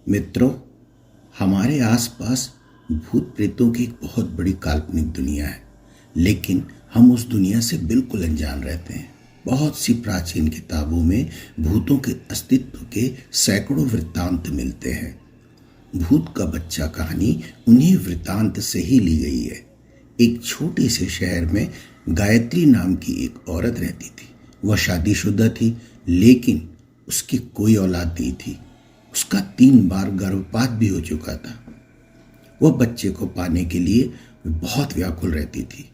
मित्रों, हमारे आसपास भूत प्रेतों की एक बहुत बड़ी काल्पनिक दुनिया है, लेकिन हम उस दुनिया से बिल्कुल अनजान रहते हैं। बहुत सी प्राचीन किताबों में भूतों के अस्तित्व के सैकड़ों वृत्तांत मिलते हैं। भूत का बच्चा कहानी उन्हीं वृत्तांत से ही ली गई है। एक छोटे से शहर में गायत्री नाम की एक औरत रहती थी। वह शादीशुदा थी, लेकिन उसकी कोई औलाद नहीं थी। उसका 3 बार गर्भपात भी हो चुका था। वह बच्चे को पाने के लिए बहुत व्याकुल रहती थी,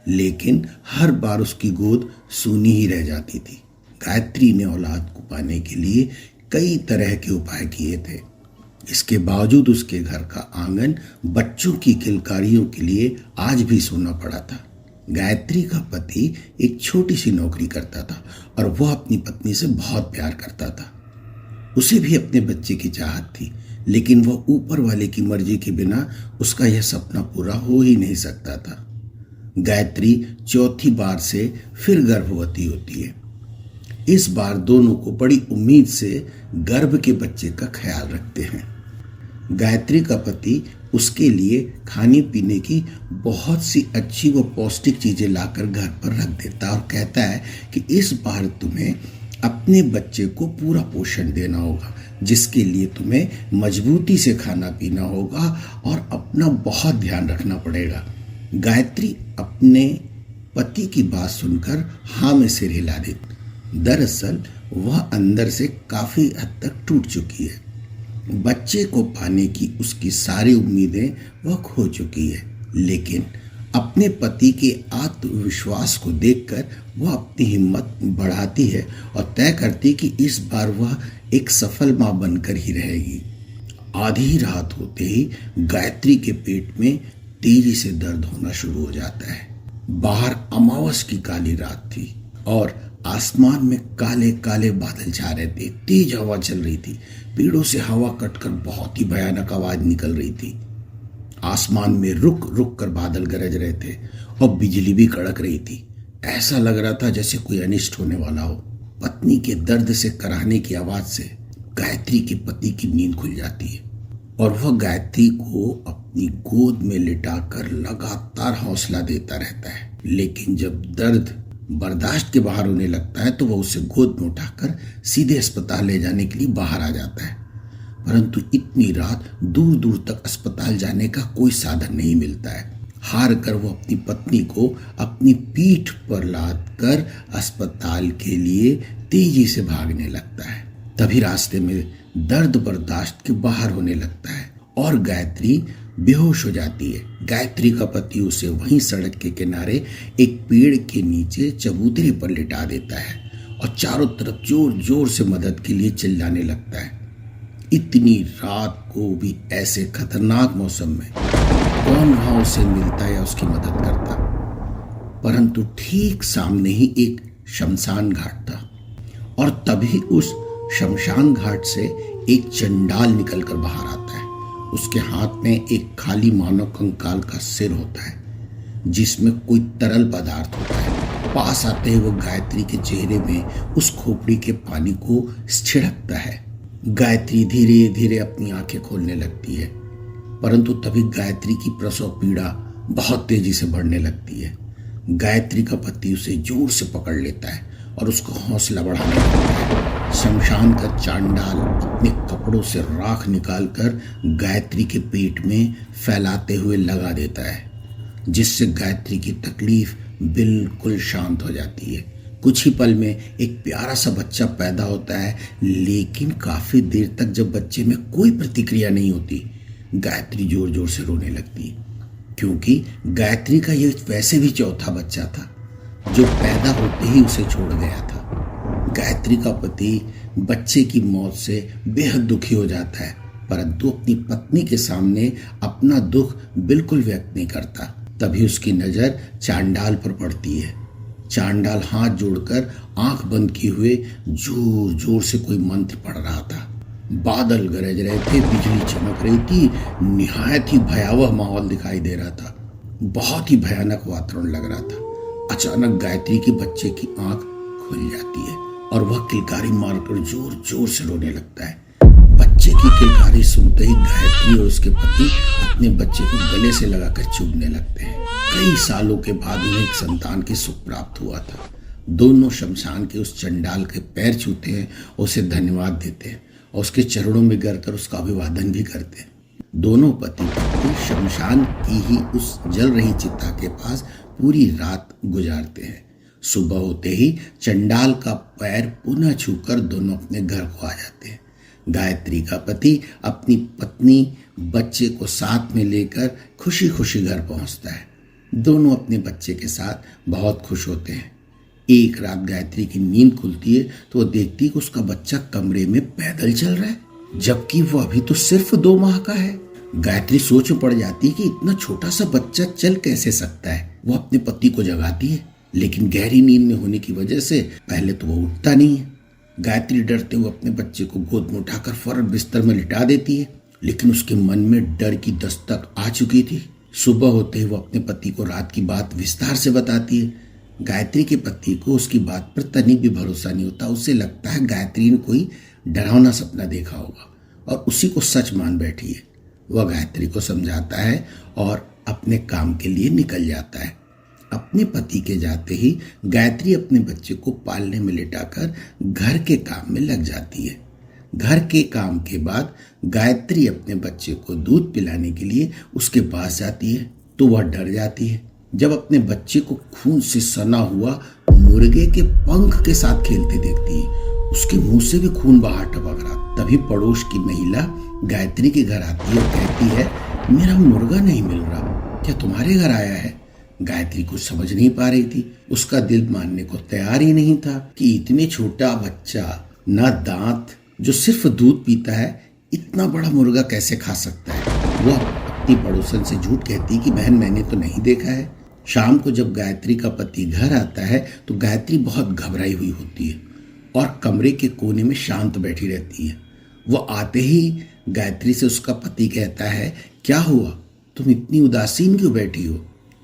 लेकिन हर बार उसकी गोद सूनी ही रह जाती थी। गायत्री ने औलाद को पाने के लिए कई तरह के उपाय किए थे। इसके बावजूद उसके घर का आंगन बच्चों की किलकारियों के लिए आज भी सूना पड़ा था। गायत्री का पति एक छोटी सी नौकरी करता था और वह अपनी पत्नी से बहुत प्यार करता था। उसे भी अपने बच्चे की चाहत थी, लेकिन वह ऊपर वाले की मर्जी के बिना उसका यह सपना पूरा हो ही नहीं सकता था। गायत्री चौथी बार से फिर गर्भवती होती है। इस बार दोनों को बड़ी उम्मीद से गर्भ के बच्चे का ख्याल रखते हैं। गायत्री का पति उसके लिए खाने पीने की बहुत सी अच्छी व पौष्टिक चीजें लाकर घर पर रख देता और कहता है कि इस बार तुम्हें अपने बच्चे को पूरा पोषण देना होगा, जिसके लिए तुम्हें मजबूती से खाना पीना होगा और अपना बहुत ध्यान रखना पड़ेगा। गायत्री अपने पति की बात सुनकर हाँ में सिर हिला देती। दरअसल वह अंदर से काफी हद तक टूट चुकी है। बच्चे को पाने की उसकी सारी उम्मीदें वह खो चुकी है, लेकिन अपने पति के आत्मविश्वास को देखकर वह अपनी हिम्मत बढ़ाती है और तय करती कि इस बार वह एक सफल मां बनकर ही रहेगी। आधी रात होते ही गायत्री के पेट में तेजी से दर्द होना शुरू हो जाता है। बाहर अमावस की काली रात थी और आसमान में काले काले बादल छा रहे थे। तेज हवा चल रही थी। पेड़ों से हवा कटकर बहुत ही भयानक आवाज निकल रही थी। आसमान में रुक रुक कर बादल गरज रहे थे और बिजली भी कड़क रही थी। ऐसा लग रहा था जैसे कोई अनिष्ट होने वाला हो। पत्नी के दर्द से कराहने की आवाज से गायत्री के पति की नींद खुल जाती है और वह गायत्री को अपनी गोद में लिटाकर लगातार हौसला देता रहता है। लेकिन जब दर्द बर्दाश्त के बाहर होने लगता है तो वह उसे गोद में उठाकर सीधे अस्पताल ले जाने के लिए बाहर आ जाता है। परंतु इतनी रात दूर दूर तक अस्पताल जाने का कोई साधन नहीं मिलता है। हार कर वो अपनी पत्नी को अपनी पीठ पर लाद कर अस्पताल के लिए तेजी से भागने लगता है। तभी रास्ते में दर्द बर्दाश्त के बाहर होने लगता है और गायत्री बेहोश हो जाती है। गायत्री का पति उसे वहीं सड़क के किनारे एक पेड़ के नीचे चबूतरे पर लिटा देता है और चारों तरफ जोर जोर से मदद के लिए चिल्लाने लगता है। इतनी रात को भी ऐसे खतरनाक मौसम में कौन वहां उसे मिलता या उसकी मदद करता। परंतु ठीक सामने ही एक शमशान घाट था और तभी उस शमशान घाट से एक चंडाल निकलकर बाहर आता है। उसके हाथ में एक खाली मानव कंकाल का सिर होता है, जिसमें कोई तरल पदार्थ होता है। पास आते ही वो गायत्री के चेहरे में उस खोपड़ी के पानी को छिड़कता है। गायत्री धीरे धीरे अपनी आंखें खोलने लगती है, परंतु तभी गायत्री की प्रसव पीड़ा बहुत तेजी से बढ़ने लगती है। गायत्री का पति उसे जोर से पकड़ लेता है और उसको हौसला बढ़ाने लगता है। शमशान का चांडाल अपने कपड़ों से राख निकालकर गायत्री के पेट में फैलाते हुए लगा देता है, जिससे गायत्री की तकलीफ बिल्कुल शांत हो जाती है। कुछ ही पल में एक प्यारा सा बच्चा पैदा होता है, लेकिन काफी देर तक जब बच्चे में कोई प्रतिक्रिया नहीं होती, गायत्री जोर जोर से रोने लगती है, क्योंकि गायत्री का ये वैसे भी चौथा बच्चा था जो पैदा होते ही उसे छोड़ गया था। गायत्री का पति बच्चे की मौत से बेहद दुखी हो जाता है, परंतु अपनी पत्नी के सामने अपना दुख बिल्कुल व्यक्त नहीं करता। तभी उसकी नजर चांडाल पर पड़ती है। चांडाल हाथ जोड़कर आंख बंद किए हुए जोर जोर से कोई मंत्र पढ़ रहा था। बादल गरज रहे थे, बिजली चमक रही थी। निहायत ही भयावह माहौल दिखाई दे रहा था। बहुत ही भयानक वातावरण लग रहा था। अचानक गायत्री के बच्चे की आंख खुल जाती है और वह किलकारी मारकर जोर जोर से रोने लगता है। बच्चे की किलकारी सुनते ही गायत्री और उसके पति अपने बच्चे को गले से लगाकर चूमने लगते हैं। कई सालों के बाद उन्हें एक संतान की सुख प्राप्त हुआ था। दोनों शमशान के उस चंडाल के पैर छूते हैं, उसे धन्यवाद देते हैं और उसके चरणों में गिरकर उसका अभिवादन भी करते हैं। दोनों पति पत्नी शमशान की ही उस जल रही चिता के पास पूरी रात गुजारते हैं। सुबह होते ही चंडाल का पैर पुनः छूकर दोनों अपने घर को आ जाते हैं। गायत्री का पति अपनी पत्नी बच्चे को साथ में लेकर खुशी खुशी घर पहुंचता है। दोनों अपने बच्चे के साथ बहुत खुश होते हैं। एक रात गायत्री की नींद खुलती है तो वो देखती है कि उसका बच्चा कमरे में पैदल चल रहा है, जबकि वो अभी तो सिर्फ 2 माह का है। गायत्री सोच में पड़ जाती है कि इतना छोटा सा बच्चा चल कैसे सकता है। वो अपने पति को जगाती है, लेकिन गहरी नींद में होने की वजह से पहले तो वो उठता नहीं है। गायत्री डरते हुए अपने बच्चे को गोद में उठाकर फौरन बिस्तर में लिटा देती है, लेकिन उसके मन में डर की दस्तक आ चुकी थी। सुबह होते ही वो अपने पति को रात की बात विस्तार से बताती है। गायत्री के पति को उसकी बात पर तनिक भी भरोसा नहीं होता। उसे लगता है गायत्री ने कोई डरावना सपना देखा होगा और उसी को सच मान बैठी है। वह गायत्री को समझाता है और अपने काम के लिए निकल जाता है। अपने पति के जाते ही गायत्री अपने बच्चे को पालने में लिटाकर घर के काम में लग जाती है। घर के काम के बाद गायत्री अपने बच्चे को दूध पिलाने के लिए उसके पास जाती है तो वह डर जाती है जब अपने बच्चे को खून से सना हुआ मुर्गे के पंख के साथ खेलते देखती है। उसके मुंह से भी खून बाहर टपक रहा। तभी पड़ोस की महिला गायत्री के घर आती है और कहती है, मेरा मुर्गा नहीं मिल रहा, क्या तुम्हारे घर आया है? गायत्री कुछ समझ नहीं पा रही थी। उसका दिल मानने को तैयार ही नहीं था कि इतने छोटा बच्चा, ना दांत, जो सिर्फ दूध पीता है, इतना बड़ा मुर्गा कैसे खा सकता है। वह अपनी पड़ोसन से झूठ कहती कि बहन मैंने तो नहीं देखा है। शाम को जब गायत्री का पति घर आता है तो गायत्री बहुत घबराई हुई होती है और कमरे के कोने में शांत बैठी रहती है। वो आते ही गायत्री से उसका पति कहता है, क्या हुआ, तुम इतनी उदासीन क्यों बैठी हो?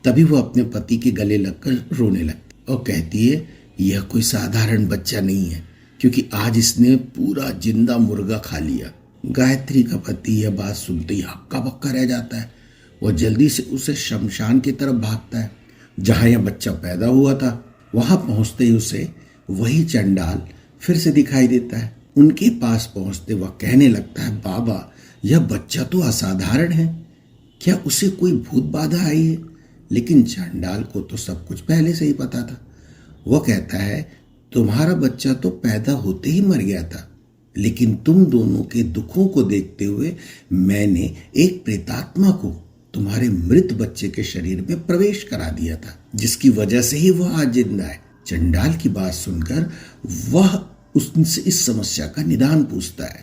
तभी वो अपने पति के गले लगकर रोने लगती और कहती है, यह कोई साधारण बच्चा नहीं है, क्योंकि आज इसने पूरा जिंदा मुर्गा खा लिया। गायत्री का पति यह बात सुनते ही हक्का बक्का रह जाता है। वह जल्दी से उसे शमशान की तरफ भागता है जहां यह बच्चा पैदा हुआ था। वहां पहुंचते ही उसे वही चंडाल फिर से दिखाई देता है। उनके पास पहुंचते वह कहने लगता है, बाबा यह बच्चा तो असाधारण है, क्या उसे कोई भूत बाधा आई है? लेकिन चंडाल को तो सब कुछ पहले से ही पता था। वह कहता है, तुम्हारा बच्चा तो पैदा होते ही मर गया था, लेकिन तुम दोनों के दुखों को देखते हुए मैंने एक प्रेतात्मा को तुम्हारे मृत बच्चे के शरीर में प्रवेश करा दिया था, जिसकी वजह से ही वह आज जिंदा है। चंडाल की बात सुनकर वह उससे इस समस्या का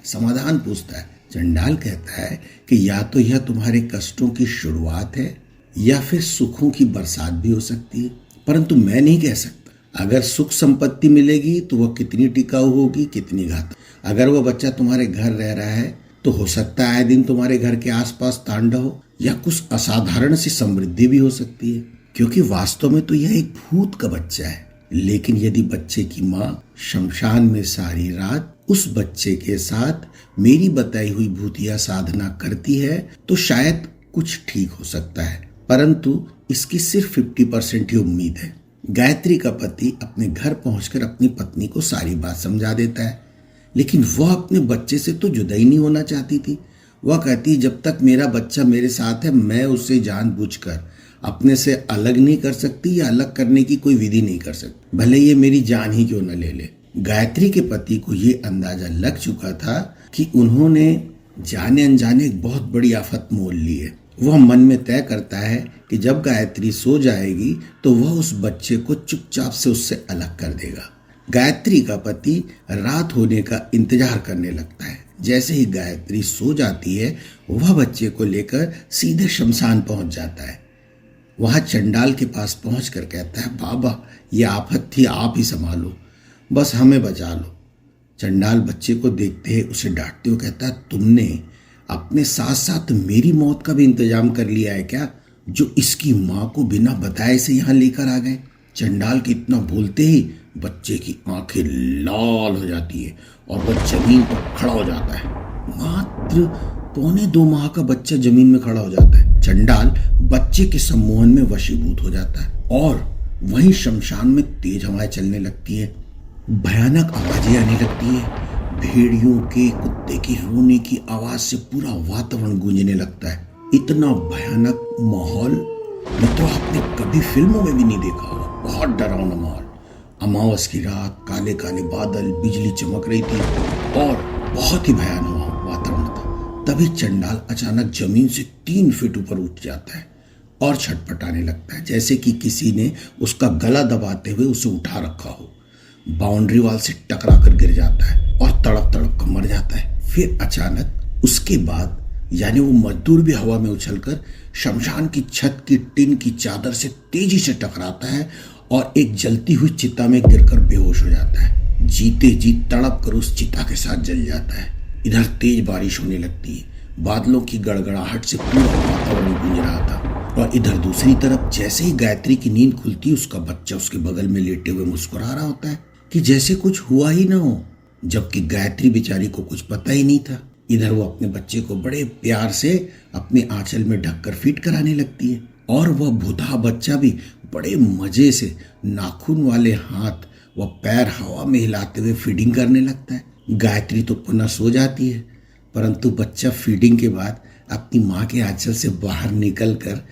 समाधान पूछता है। चंडाल कहता है कि या तो यह तुम्हारे कष्टों की शुरुआत है या फिर सुखों की बरसात भी हो सकती है, परंतु मैं नहीं कह सकता। अगर सुख संपत्ति मिलेगी तो वह कितनी टिकाऊ होगी, कितनी घातक। अगर वह बच्चा तुम्हारे घर रह रहा है तो हो सकता है आए दिन तुम्हारे घर के आसपास तांडव हो, या कुछ असाधारण सी समृद्धि भी हो सकती है, क्योंकि वास्तव में तो यह एक भूत का बच्चा है। लेकिन यदि बच्चे की माँ शमशान में सारी रात उस बच्चे के साथ मेरी बताई हुई भूतिया साधना करती है तो शायद कुछ ठीक हो सकता है, परंतु इसकी सिर्फ 50% ही उम्मीद है। गायत्री का पति अपने घर पहुंचकर अपनी पत्नी को सारी बात समझा देता है, लेकिन वह अपने बच्चे से तो जुदा ही नहीं होना चाहती थी। वह कहती है, जब तक मेरा बच्चा मेरे साथ है मैं उसे जानबूझकर अपने से अलग नहीं कर सकती या अलग करने की कोई विधि नहीं कर सकती, भले ये मेरी जान ही क्यों न ले ले। गायत्री के पति को ये अंदाजा लग चुका था कि उन्होंने जाने अनजाने एक बहुत बड़ी आफत मोल ली है। वह मन में तय करता है कि जब गायत्री सो जाएगी तो वह उस बच्चे को चुपचाप से उससे अलग कर देगा। गायत्री का पति रात होने का इंतजार करने लगता है। जैसे ही गायत्री सो जाती है वह बच्चे को लेकर सीधे शमशान पहुंच जाता है। वहां चंडाल के पास पहुंचकर कहता है, बाबा यह आफत थी, आप ही संभालो, बस हमें बचा लो। चंडाल बच्चे को देखते ही उसे डांटते हुए कहता है, तुमने अपने साथ साथ मेरी मौत का भी इंतजाम कर लिया है क्या, जो इसकी माँ को बिना बताए से यहाँ लेकर आ गए। चंडाल के इतना बोलते ही बच्चे की आंखें लाल हो जाती है और वह जमीन पर खड़ा हो जाता है। मात्र 1.25 माह का बच्चा जमीन में खड़ा हो जाता है। चंडाल बच्चे के सम्मोहन में वशीभूत हो जाता है और वहीं शमशान में तेज हवाएं चलने लगती है, भयानक आवाजें आने लगती है। भेड़ियों के, कुत्ते की रोने की आवाज से पूरा वातावरण गूंजने लगता है। इतना भयानक माहौल मित्रों आपने कभी फिल्मों में भी नहीं देखा होगा। बहुत डरावना माहौल। अमावस की रात, काले काले बादल, बिजली चमक रही थी और बहुत ही भयानक वातावरण था। तभी चंडाल अचानक जमीन से 3 फीट ऊपर उठ जाता है और छटपटाने लगता है, जैसे कि किसी ने उसका गला दबाते हुए उसे उठा रखा हो। बाउंड्री वाल से टकरा कर गिर जाता है और तड़प तड़प कर मर जाता है। फिर अचानक उसके बाद यानी वो मजदूर भी हवा में उछलकर शमशान की छत की टिन की चादर से तेजी से टकराता है और एक जलती हुई चिता में गिरकर बेहोश हो जाता है। जीते जी तड़प कर उस चिता के साथ जल जाता है। इधर तेज बारिश होने लगती है। बादलों की गड़गड़ाहट से पूरा वातावरण गूंज रहा था और इधर दूसरी तरफ जैसे ही गायत्री की नींद खुलती, उसका बच्चा उसके बगल में लेटे हुए मुस्कुरा रहा होता है कि जैसे कुछ हुआ ही ना हो, जबकि गायत्री बेचारी को कुछ पता ही नहीं था। इधर वो अपने बच्चे को बड़े प्यार से अपने आंचल में ढककर फीड कराने लगती है और वह भुतहा बच्चा भी बड़े मजे से नाखून वाले हाथ व पैर हवा में हिलाते हुए फीडिंग करने लगता है। गायत्री तो पुनः सो जाती है, परंतु बच्चा फीडिंग के बाद अपनी माँ के आंचल से बाहर निकलकर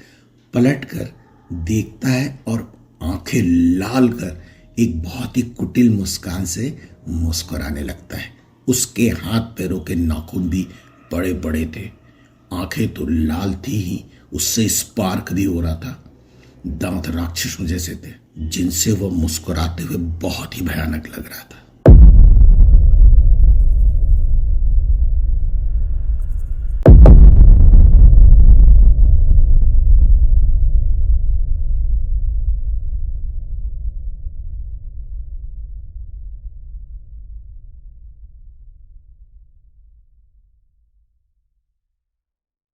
पलटकर देखता है और आंखें लाल कर एक बहुत ही कुटिल मुस्कान से मुस्कुराने लगता है। उसके हाथ पैरों के नाखून भी बड़े बड़े थे, आंखें तो लाल थी ही, उससे स्पार्क भी हो रहा था। दांत राक्षसों जैसे थे जिनसे वह मुस्कुराते हुए बहुत ही भयानक लग रहा था।